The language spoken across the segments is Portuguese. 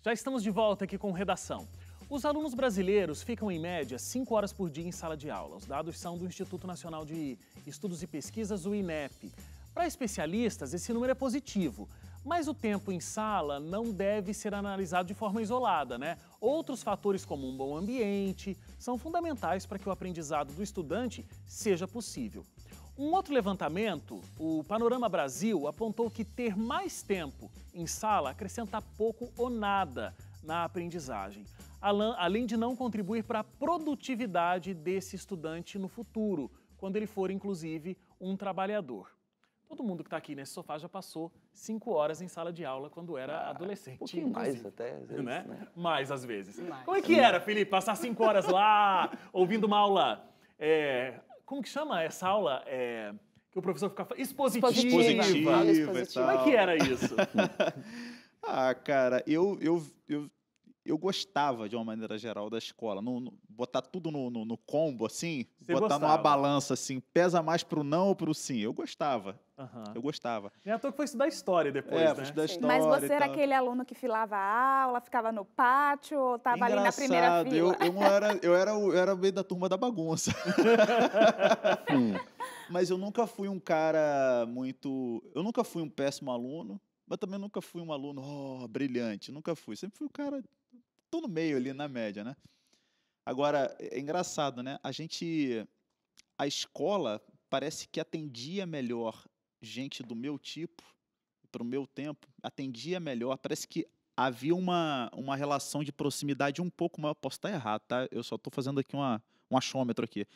Já estamos de volta aqui com Redação. Os alunos brasileiros ficam, em média, 5 horas por dia em sala de aula. Os dados são do Instituto Nacional de Estudos e Pesquisas, o INEP. Para especialistas, esse número é positivo, mas o tempo em sala não deve ser analisado de forma isolada, né? Outros fatores, como um bom ambiente, são fundamentais para que o aprendizado do estudante seja possível. Um outro levantamento, o Panorama Brasil, apontou que ter mais tempo em sala acrescenta pouco ou nada na aprendizagem, além de não contribuir para a produtividade desse estudante no futuro, quando ele for, inclusive, um trabalhador. Todo mundo que está aqui nesse sofá já passou 5 horas em sala de aula quando era adolescente. Um pouquinho mais até, às vezes, né? Mais, às vezes. Mais. Como é que era, Felipe, passar 5 horas lá, ouvindo uma aula... Como que chama essa aula que o professor fica falando? Expositiva. Aula expositiva. Como é que era isso? Cara, eu gostava, de uma maneira geral, da escola. Botar tudo no combo, assim, Você botar gostava. numa balança, assim, pesa mais pro não ou pro sim. Eu gostava. Aham. Eu gostava. Nem à toa que foi estudar história depois, Fui né? estudar Sim. história Mas você e era tal. aquele aluno que filava a aula, ficava no pátio ou estava ali na primeira Engraçado, fila? eu era meio da turma da bagunça. Mas eu nunca fui um cara muito... Eu nunca fui um péssimo aluno, mas também nunca fui um aluno brilhante. Nunca fui. Sempre fui um cara... Tô no meio ali, na média, né? Agora, é engraçado, né? A escola parece que atendia melhor gente do meu tipo, para o meu tempo, atendia melhor. Parece que havia uma relação de proximidade um pouco maior. Posso estar errado, tá? Eu só estou fazendo aqui um achômetro aqui.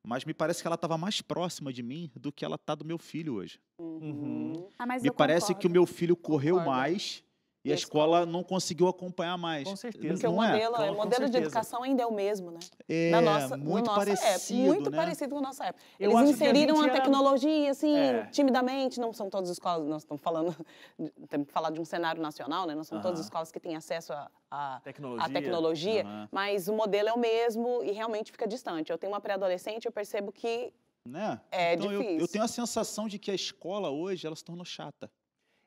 Mas me parece que ela estava mais próxima de mim do que ela está do meu filho hoje. Uhum. Ah, mas Me eu parece concordo. que o meu filho correu Concordo. mais e E a a escola não conseguiu acompanhar mais. Com certeza. Porque o Não é? modelo, Com o modelo de certeza. educação ainda é o mesmo, né? É, Na nossa muito época. parecido, Muito né? parecido com a nossa época. Eu Eles acho que a inseriram gente a era- tecnologia, assim, É. timidamente. Não são todas as escolas, nós estamos falando, temos que falar de um cenário nacional, né? Não são todas Aham. as escolas que têm acesso à Tecnologia. tecnologia, Aham. mas o modelo é o mesmo e realmente fica distante. Eu tenho uma pré-adolescente, eu percebo que Né? É então difícil. eu tenho a sensação de que a escola hoje ela se tornou chata,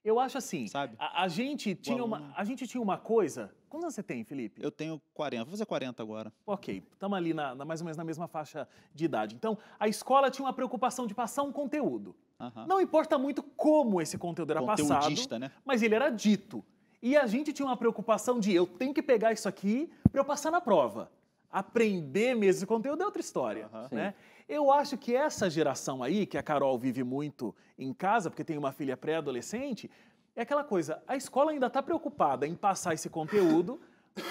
Eu acho assim, sabe? a gente tinha aluno- a gente tinha uma coisa... Quantos anos você tem, Felipe? Eu tenho 40, vou fazer 40 agora. Ok, estamos ali mais ou menos na mesma faixa de idade. Então, a escola tinha uma preocupação de passar um conteúdo. Aham. Não importa muito como esse conteúdo era passado, Conteudista, né? mas ele era dito. E a gente tinha uma preocupação de eu tenho que pegar isso aqui para eu passar na prova. Aprender mesmo esse conteúdo é outra história, Aham. né? Eu acho que essa geração aí, que a Carol vive muito em casa, porque tem uma filha pré-adolescente, é aquela coisa, a escola ainda está preocupada em passar esse conteúdo,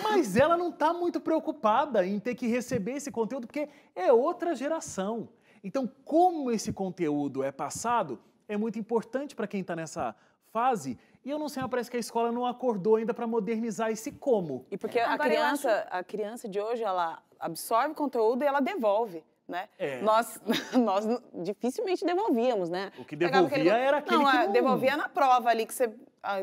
mas ela não está muito preocupada em ter que receber esse conteúdo, porque é outra geração. Então, como esse conteúdo é passado, é muito importante para quem está nessa fase, e eu não sei, mas parece que a escola não acordou ainda para modernizar esse como. E porque Agora, eu a criança de hoje, ela absorve conteúdo e ela devolve, né? É. Nós dificilmente devolvíamos, né? O que Pegava devolvia era aquele não, que não... devolvia na prova ali, que você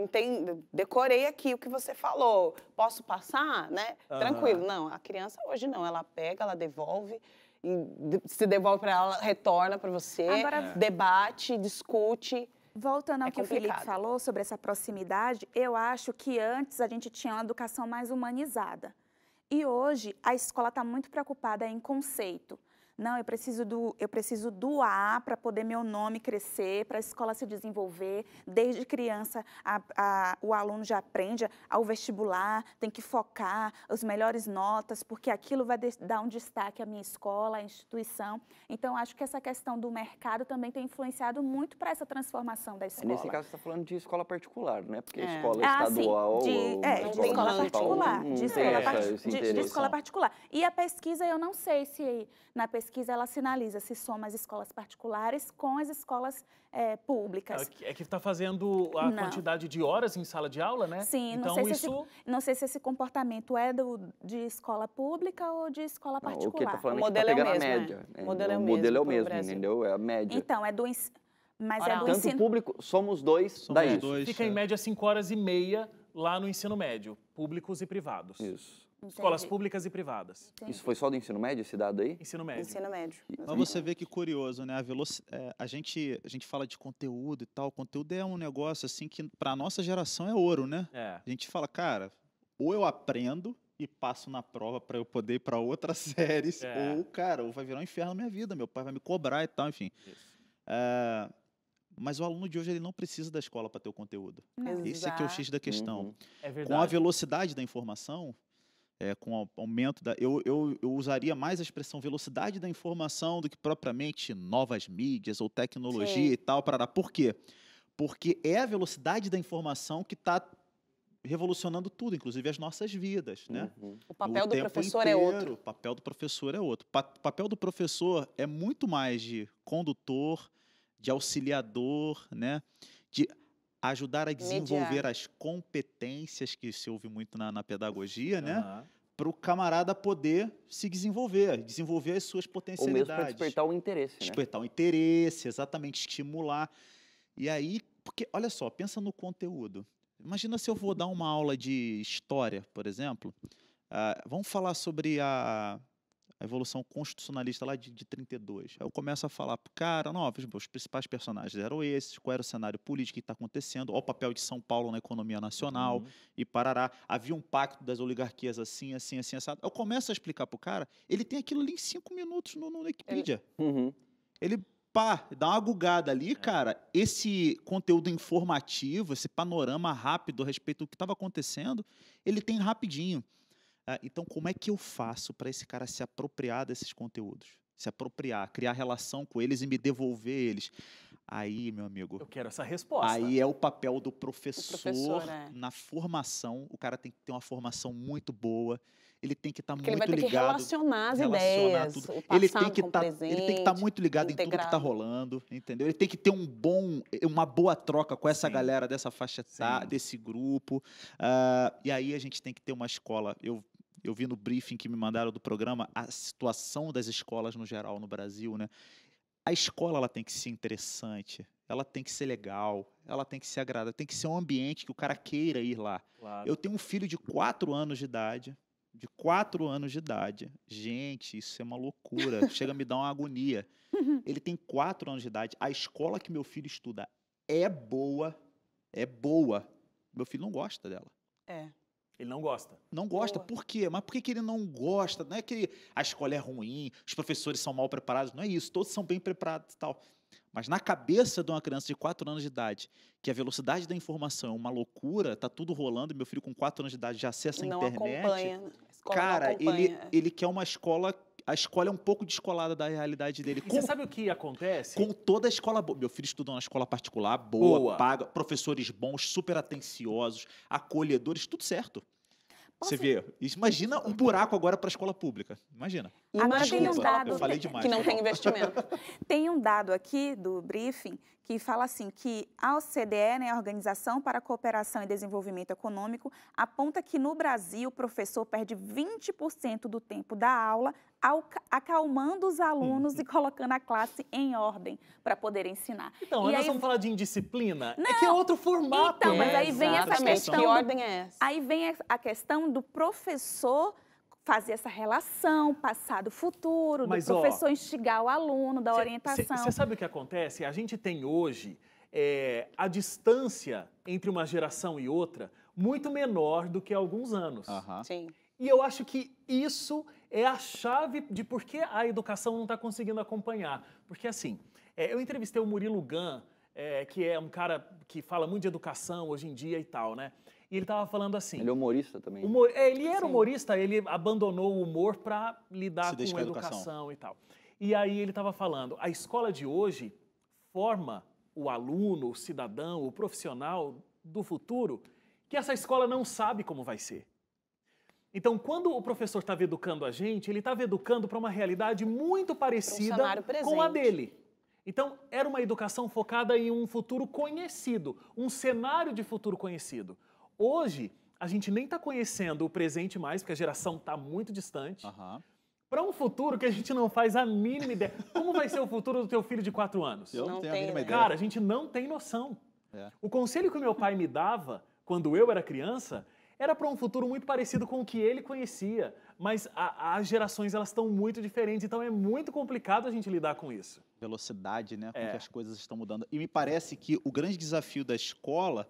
entende, decorei aqui o que você falou, posso passar, né? Aham. Tranquilo. Não, a criança hoje não, ela pega, ela devolve, e se devolve para ela, retorna para você, Agora- debate, discute. Voltando ao É que o Felipe complicado. falou sobre essa proximidade, eu acho que antes a gente tinha uma educação mais humanizada. E hoje a escola está muito preocupada em conceito. Não, eu preciso do A para poder meu nome crescer, para a escola se desenvolver. Desde criança, o aluno já aprende ao vestibular, tem que focar as melhores notas, porque aquilo vai dar um destaque à minha escola, à instituição. Então, acho que essa questão do mercado também tem influenciado muito para essa transformação da escola. Nesse caso, você está falando de escola particular, né? Porque É. escola Ah, sim, estadual de ou escola municipal particular, não de tem escola, esse de interesse. escola particular. E a pesquisa, eu não sei se na pesquisa ela sinaliza se soma as escolas particulares com as escolas públicas. É que está fazendo a Não. quantidade de horas em sala de aula, né? Sim, então não sei se esse comportamento é de escola pública ou de escola Não, o que particular. está falando O é que tá modelo é o pegando a mesmo, né? média. O modelo é o O modelo é o mesmo pro mesmo, Brasil. entendeu? É a média. Então, mas Oral. é do Tanto ensino... público, somos dois, dá Somos isso. dois. fica em média 5 horas e meia lá no ensino médio, públicos e privados. Isso. Escolas Entendi. públicas e privadas. Isso foi só do ensino médio, esse dado aí? Ensino médio. Ensino médio. Mas você vê que curioso, né? A gente fala de conteúdo e tal. Conteúdo é um negócio assim que para nossa geração é ouro, né? É. A gente fala, cara, ou eu aprendo e passo na prova para eu poder ir para outras séries, ou, cara, ou vai virar um inferno na minha vida, meu pai vai me cobrar e tal, enfim. Mas o aluno de hoje ele não precisa da escola para ter o conteúdo. Esse é que é o X da questão. É verdade. Com a velocidade da informação, com o aumento da... Eu usaria mais a expressão velocidade da informação do que propriamente novas mídias ou tecnologia e tal. Por quê? Porque é a velocidade da informação que está revolucionando tudo, inclusive as nossas vidas, né? O papel do professor inteiro, é outro. O papel do professor é outro. O papel do professor é muito mais de condutor, de auxiliador, né? De ajudar a desenvolver as competências que se ouve muito na pedagogia, né? Para o camarada poder se desenvolver as suas Ou potencialidades. mesmo para despertar o interesse, Despertar o interesse, exatamente, estimular. E aí, porque, olha só, pensa no conteúdo. Imagina se eu vou dar uma aula de história, por exemplo. Vamos falar sobre a evolução constitucionalista lá de 32. Aí eu começo a falar, cara, não, os principais personagens eram esses, qual era o cenário político que está acontecendo, olha o papel de São Paulo na economia nacional, e parará. Havia um pacto das oligarquias assim, assim, assim, assado. Eu começo a explicar para o cara, ele tem aquilo ali em 5 minutos no Wikipedia. Ele dá uma gugada ali, cara, esse conteúdo informativo, esse panorama rápido a respeito do que estava acontecendo, ele tem rapidinho. Então, como é que eu faço para esse cara se apropriar desses conteúdos? Se apropriar, criar relação com eles e me devolver eles. Aí, meu amigo... Eu quero essa resposta. Aí é o papel do professor, na formação. O cara tem que ter uma formação muito boa. Ele tem que estar muito ligado. Ele vai ter que relacionar as ideias, tudo. O passado Ele tem que com o estar presente, muito ligado em tudo que está rolando, entendeu? Ele tem que ter uma boa troca com essa galera dessa faixa etária, desse grupo. E aí a gente tem que ter uma escola. Eu vi no briefing que me mandaram do programa a situação das escolas no geral no Brasil, né? A escola ela tem que ser interessante, ela tem que ser legal, ela tem que ser agradável, tem que ser um ambiente que o cara queira ir lá. Claro. Eu tenho um filho de 4 anos de idade. De 4 anos de idade. Gente, isso é uma loucura. Chega a me dar uma agonia. Ele tem 4 anos de idade. A escola que meu filho estuda é boa. É boa. Meu filho não gosta dela. Ele não gosta. Não gosta. Por quê? Mas por que ele não gosta? Não é que a escola é ruim, os professores são mal preparados. Não é isso. Todos são bem preparados e tal. Mas na cabeça de uma criança de 4 anos de idade, que a velocidade da informação é uma loucura, tá tudo rolando, meu filho com 4 anos de idade já acessa a internet. Acompanha. Cara, ele quer uma escola... A escola é um pouco descolada da realidade dele. E você sabe o que acontece? Com toda a escola boa. Meu filho estudou numa escola particular boa, paga, professores bons, super atenciosos, acolhedores, tudo certo. Você vê, imagina um buraco agora para a escola pública. Imagina. Agora tem um dado eu falei demais. Que não tem investimento. Tem um dado aqui do briefing que fala assim que a OCDE, né, a Organização para a Cooperação e Desenvolvimento Econômico, aponta que no Brasil o professor perde 20% do tempo da aula acalmando os alunos e colocando a classe em ordem para poder ensinar. Então, e nós aí... vamos falar de indisciplina? Não. É que é outro formato. Então, mas aí vem essa questão... Que ordem é essa? Aí vem a questão do professor fazer essa relação, passado, futuro, do professor instigar o aluno, da orientação. Você sabe o que acontece? A gente tem hoje a distância entre uma geração e outra muito menor do que há alguns anos. Sim. E eu acho que isso é a chave de por que a educação não está conseguindo acompanhar. Porque, assim, eu entrevistei o Murilo Gun, que é um cara que fala muito de educação hoje em dia e tal, né? E ele estava falando assim... Ele é humorista também. Ele era humorista, ele abandonou o humor para lidar com a educação e tal. E aí ele estava falando, a escola de hoje forma o aluno, o cidadão, o profissional do futuro, que essa escola não sabe como vai ser. Então, quando o professor estava educando a gente, ele estava educando para uma realidade muito parecida com a dele. Então, era uma educação focada em um futuro conhecido, um cenário de futuro conhecido. Hoje, a gente nem está conhecendo o presente mais, porque a geração está muito distante, para um futuro que a gente não faz a mínima ideia. Como vai ser o futuro do teu filho de 4 anos? Eu não tenho a mínima ideia. Cara, a gente não tem noção. O conselho que o meu pai me dava, quando eu era criança, era para um futuro muito parecido com o que ele conhecia. Mas as gerações, elas estão muito diferentes, então é muito complicado a gente lidar com isso. Velocidade, né? Com que as coisas estão mudando. E me parece que o grande desafio da escola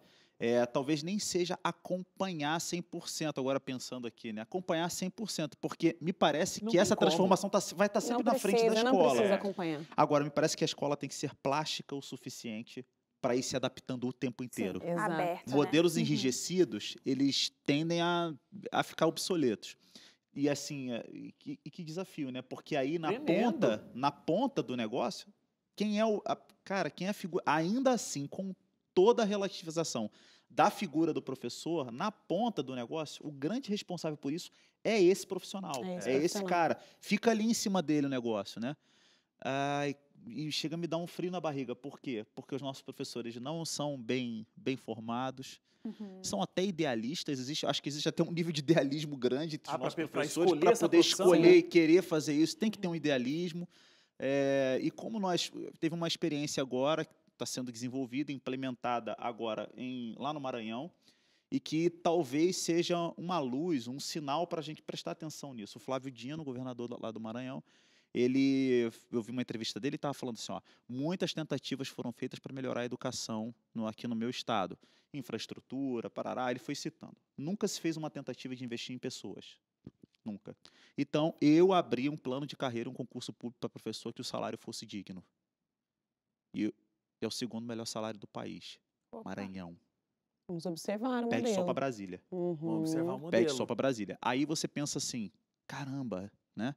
talvez nem seja acompanhar 100%, agora pensando aqui, né? Acompanhar 100%, porque me parece Não que tem essa como. transformação vai estar sempre na frente da Não escola. precisa acompanhar. Agora, me parece que a escola tem que ser plástica o suficiente para ir se adaptando o tempo inteiro. Exato. Aberto, né? Modelos enrijecidos, eles tendem a ficar obsoletos. E assim, que desafio, né? Porque aí Tremendo. na ponta do negócio, quem é quem é a figura, ainda assim, com toda a relativização da figura do professor, na ponta do negócio, o grande responsável por isso é esse profissional, É é esse esse cara. Fica ali em cima dele o negócio, né? E chega a me dar um frio na barriga. Por quê? Porque os nossos professores não são bem formados, são até idealistas. Acho que existe até um nível de idealismo grande entre os nossos professores para poder escolher e querer fazer isso. Tem que ter um idealismo. E como teve uma experiência agora, que está sendo desenvolvida, implementada agora lá no Maranhão, e que talvez seja uma luz, um sinal para a gente prestar atenção nisso. O Flávio Dino, governador lá do Maranhão, eu vi uma entrevista dele e estava falando assim, muitas tentativas foram feitas para melhorar a educação aqui no meu estado. Infraestrutura, parará, ele foi citando. Nunca se fez uma tentativa de investir em pessoas. Nunca. Então, eu abri um plano de carreira, um concurso público para professor que o salário fosse digno. E é o segundo melhor salário do país. Opa. Maranhão. Vamos observar o Pede só modelo. para Brasília. Vamos observar o modelo. Pede só para Brasília. Aí você pensa assim, caramba, né?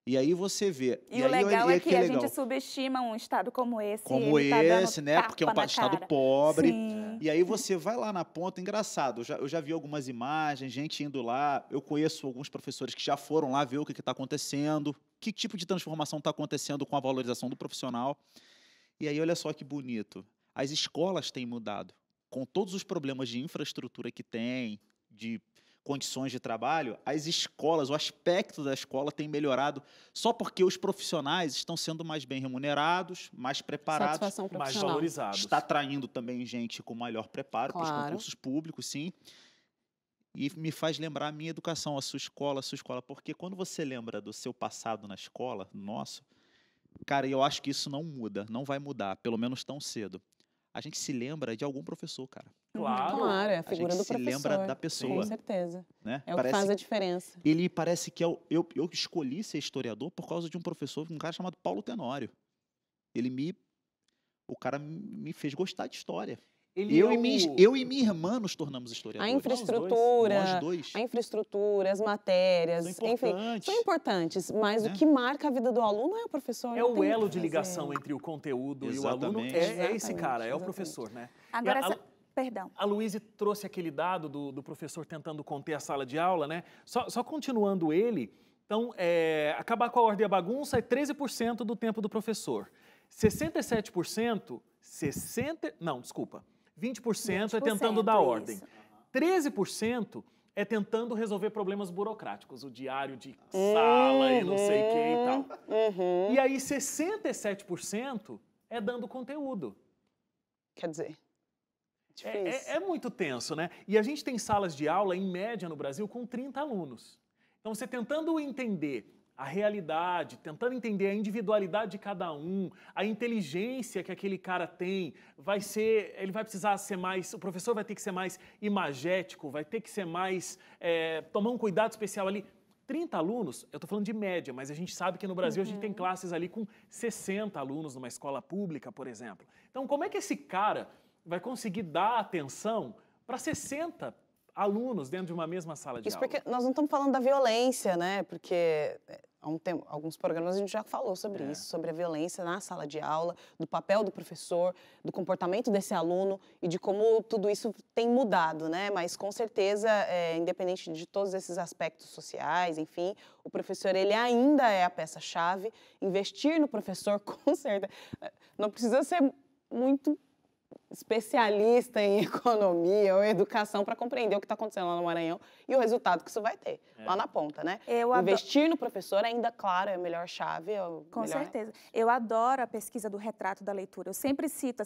E aí você vê. E o legal é que a gente subestima um estado como esse. Como esse, né? Porque é um estado pobre. Sim. E aí você vai lá na ponta, engraçado. Eu já vi algumas imagens, gente indo lá. Eu conheço alguns professores que já foram lá ver o que está acontecendo, que tipo de transformação está acontecendo com a valorização do profissional. E aí, olha só que bonito. As escolas têm mudado. Com todos os problemas de infraestrutura que tem, de condições de trabalho, as escolas, o aspecto da escola tem melhorado só porque os profissionais estão sendo mais bem remunerados, mais preparados, Satisfação mais profissional. valorizados. está atraindo também gente com maior preparo para os Claro. concursos públicos, sim. E me faz lembrar a minha educação, a sua escola, porque quando você lembra do seu passado na escola, nosso, cara, eu acho que isso não muda, não vai mudar, pelo menos tão cedo. A gente se lembra de algum professor, cara. Claro. Claro, é a A figura gente do se professor. lembra da pessoa. Com certeza. Né? É o que faz a diferença. Ele parece que eu escolhi ser historiador por causa de um professor, um cara chamado Paulo Tenório. O cara me fez gostar de história. Eu e minha irmã nos tornamos historiadores. A infraestrutura, Nós dois. As matérias, São importantes. são importantes, mas o que marca a vida do aluno é o professor. É não o tem elo que de fazer. ligação entre o conteúdo e o aluno. Exatamente. É esse cara, é o Exatamente. professor, né? Agora, perdão. A Luíse trouxe aquele dado do professor tentando conter a sala de aula, né? Só continuando ele, então, acabar com a ordem e a bagunça é 13% do tempo do professor. 67%, 20% é tentando dar ordem. Isso. 13% é tentando resolver problemas burocráticos, o diário de sala e não sei o que e tal. E aí 67% é dando conteúdo. Quer dizer, difícil. É muito tenso, né? E a gente tem salas de aula, em média, no Brasil, com 30 alunos. Então, você tentando entender a realidade, tentando entender a individualidade de cada um, a inteligência que aquele cara tem, ele vai precisar ser mais, o professor vai ter que ser mais imagético, vai ter que ser mais, tomar um cuidado especial ali. 30 alunos, eu estou falando de média, mas a gente sabe que no Brasil a gente tem classes ali com 60 alunos numa escola pública, por exemplo. Então, como é que esse cara vai conseguir dar atenção para 60 alunos dentro de uma mesma sala de Isso aula? porque nós não estamos falando da violência, né? Porque alguns programas a gente já falou sobre isso, sobre a violência na sala de aula, do papel do professor, do comportamento desse aluno e de como tudo isso tem mudado, né? Mas com certeza, independente de todos esses aspectos sociais, enfim, o professor ele ainda é a peça-chave. Investir no professor, com certeza, não precisa ser muito especialista em economia ou educação para compreender o que está acontecendo lá no Maranhão e o resultado que isso vai ter lá na ponta, né? Investir no professor ainda, claro, é a melhor chave. Com certeza. Eu adoro a pesquisa do retrato da leitura. Eu sempre cito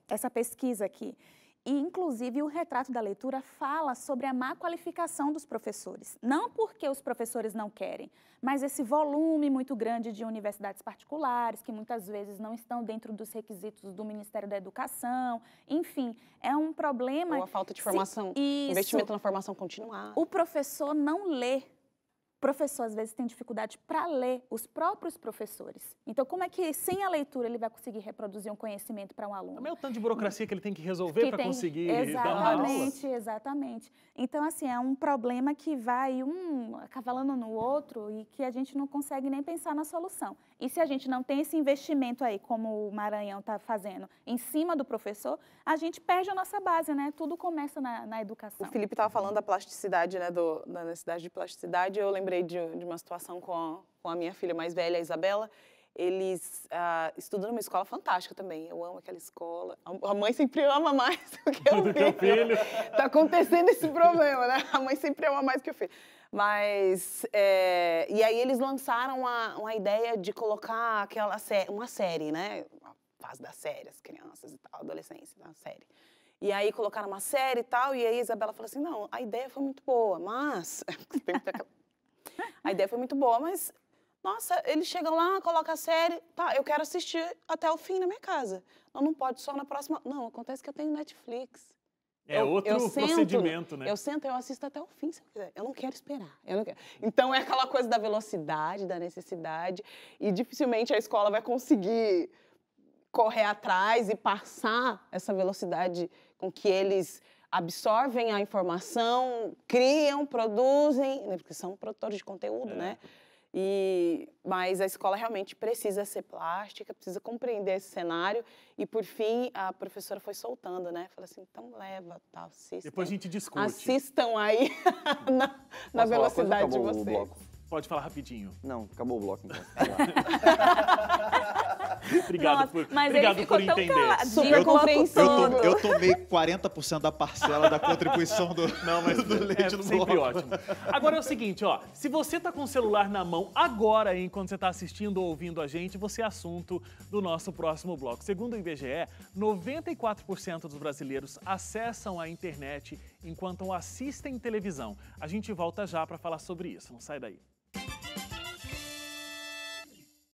essa pesquisa aqui. E, inclusive, o retrato da leitura fala sobre a má qualificação dos professores. Não porque os professores não querem, mas esse volume muito grande de universidades particulares, que muitas vezes não estão dentro dos requisitos do Ministério da Educação. Enfim, é um problema... Ou a falta de formação, Isso. investimento na formação continuada. O professor não lê. O professor, às vezes, tem dificuldade para ler, os próprios professores. Então, como é que, sem a leitura, ele vai conseguir reproduzir um conhecimento para um aluno? Também é o tanto de burocracia que ele tem que resolver para conseguir dar uma aula. Exatamente, exatamente. Então, assim, é um problema que vai um acavalando no outro e que a gente não consegue nem pensar na solução. E se a gente não tem esse investimento aí, como o Maranhão está fazendo, em cima do professor, a gente perde a nossa base, né? Tudo começa na educação. O Felipe estava falando da plasticidade, né, da necessidade de plasticidade. Eu lembrei de uma situação com a minha filha mais velha, a Isabela. Eles estudam numa escola fantástica também. Eu amo aquela escola. A mãe sempre ama mais do que o filho. Está acontecendo esse problema, né? A mãe sempre ama mais que o filho. Mas, e aí eles lançaram uma ideia de colocar uma série, né? A fase da série, as crianças e tal, adolescência, da série. E aí colocaram uma série e tal, e aí a Isabela falou assim, não, a ideia foi muito boa, mas... A ideia foi muito boa, mas... Nossa, eles chegam lá, colocam a série, tá, eu quero assistir até o fim na minha casa. Não pode só na próxima... Não, acontece que eu tenho Netflix. Outro procedimento, né? Eu sento, eu assisto até o fim, se eu quiser. Eu não quero esperar. Eu não quero. Então, é aquela coisa da velocidade, da necessidade, e dificilmente a escola vai conseguir correr atrás e passar essa velocidade com que eles absorvem a informação, criam, produzem, porque são produtores de conteúdo, né? Mas a escola realmente precisa ser plástica, precisa compreender esse cenário. E, por fim, a professora foi soltando, né? Falou assim, então leva, tá, assistam. Depois a gente discute. Assistam aí na velocidade de vocês. Pode falar rapidinho. Não, acabou o bloco, então. Obrigado Nossa, por entender. Super compreensível. Eu tomei 40% da parcela da contribuição do leite no sempre bloco. ótimo. Agora é o seguinte, ó, se você tá com o celular na mão agora, enquanto você tá assistindo ou ouvindo a gente, você é assunto do nosso próximo bloco. Segundo o IBGE, 94% dos brasileiros acessam a internet enquanto assistem televisão. A gente volta já para falar sobre isso, não sai daí.